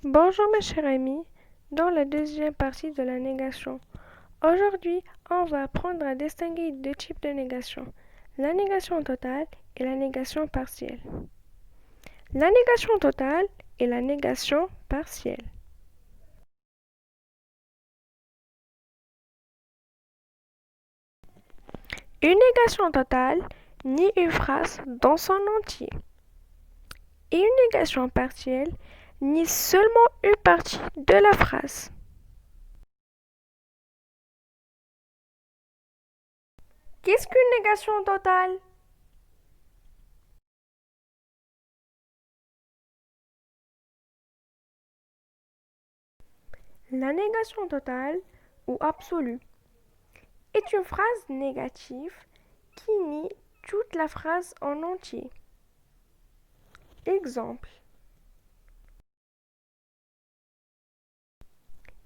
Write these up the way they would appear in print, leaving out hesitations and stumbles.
Bonjour mes chers amis, dans la deuxième partie de la négation. Aujourd'hui, on va apprendre à distinguer deux types de négation, la négation totale et la négation partielle. La négation totale et la négation partielle. Une négation totale nie une phrase dans son entier. Et une négation partielle nie seulement une partie de la phrase. Qu'est-ce qu'une négation totale? La négation totale ou absolue est une phrase négative qui nie toute la phrase en entier. Exemple.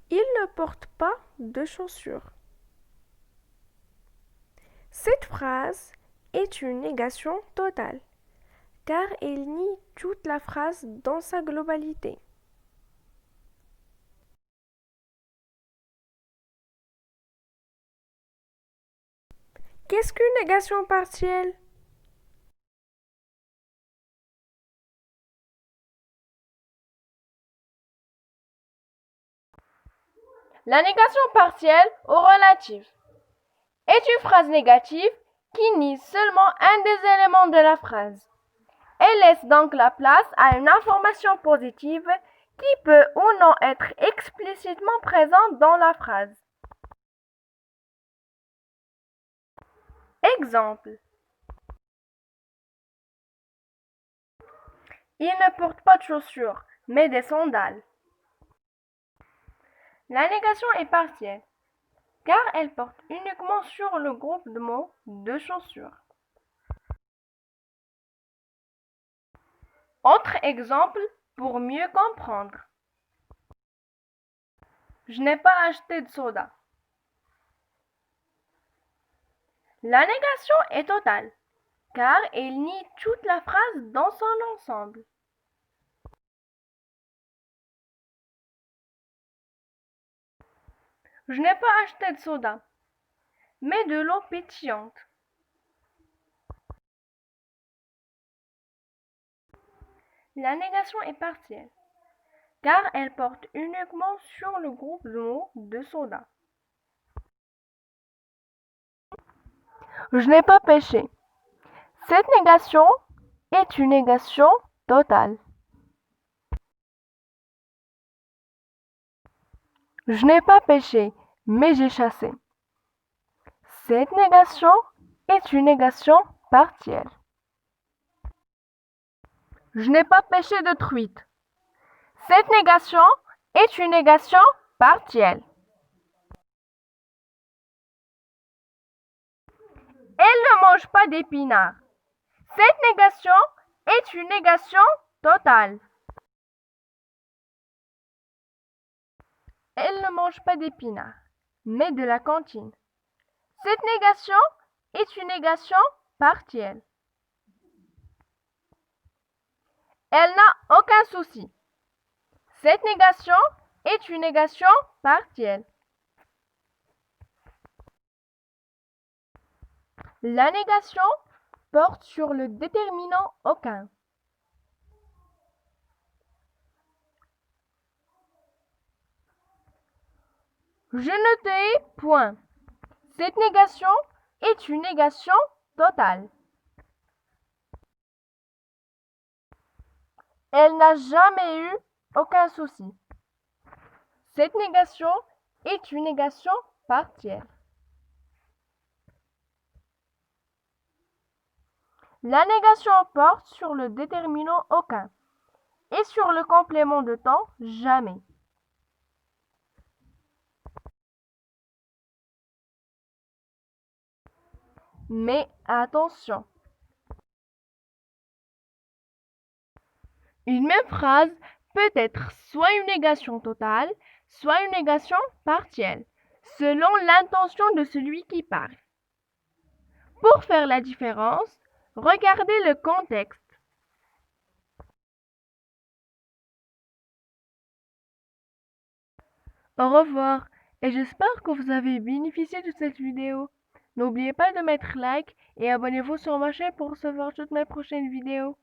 Il ne porte pas de chaussures. Cette phrase est une négation totale, car elle nie toute la phrase dans sa globalité. Qu'est-ce qu'une négation partielle? La négation partielle ou relative est une phrase négative qui nie seulement un des éléments de la phrase. Elle laisse donc la place à une information positive qui peut ou non être explicitement présente dans la phrase. Exemple. Il ne porte pas de chaussures, mais des sandales. La négation est partielle, car elle porte uniquement sur le groupe de mots de chaussures. Autre exemple pour mieux comprendre. Je n'ai pas acheté de soda. La négation est totale, car elle nie toute la phrase dans son ensemble. Je n'ai pas acheté de soda, mais de l'eau pétillante. La négation est partielle, car elle porte uniquement sur le groupe de mots de soda. Je n'ai pas pêché. Cette négation est une négation totale. Je n'ai pas pêché, mais j'ai chassé. Cette négation est une négation partielle. Je n'ai pas pêché de truite. Cette négation est une négation partielle. Elle ne mange pas d'épinards. Cette négation est une négation totale. Elle ne mange pas d'épinards, mais de la cantine. Cette négation est une négation partielle. Elle n'a aucun souci. Cette négation est une négation partielle. La négation porte sur le déterminant aucun. Je ne te hais point. Cette négation est une négation totale. Elle n'a jamais eu aucun souci. Cette négation est une négation partielle. La négation porte sur le déterminant aucun et sur le complément de temps jamais. Mais attention, une même phrase peut être soit une négation totale, soit une négation partielle, selon l'intention de celui qui parle. Pour faire la différence, regardez le contexte. Au revoir et j'espère que vous avez bénéficié de cette vidéo. N'oubliez pas de mettre like et abonnez-vous sur ma chaîne pour recevoir toutes mes prochaines vidéos.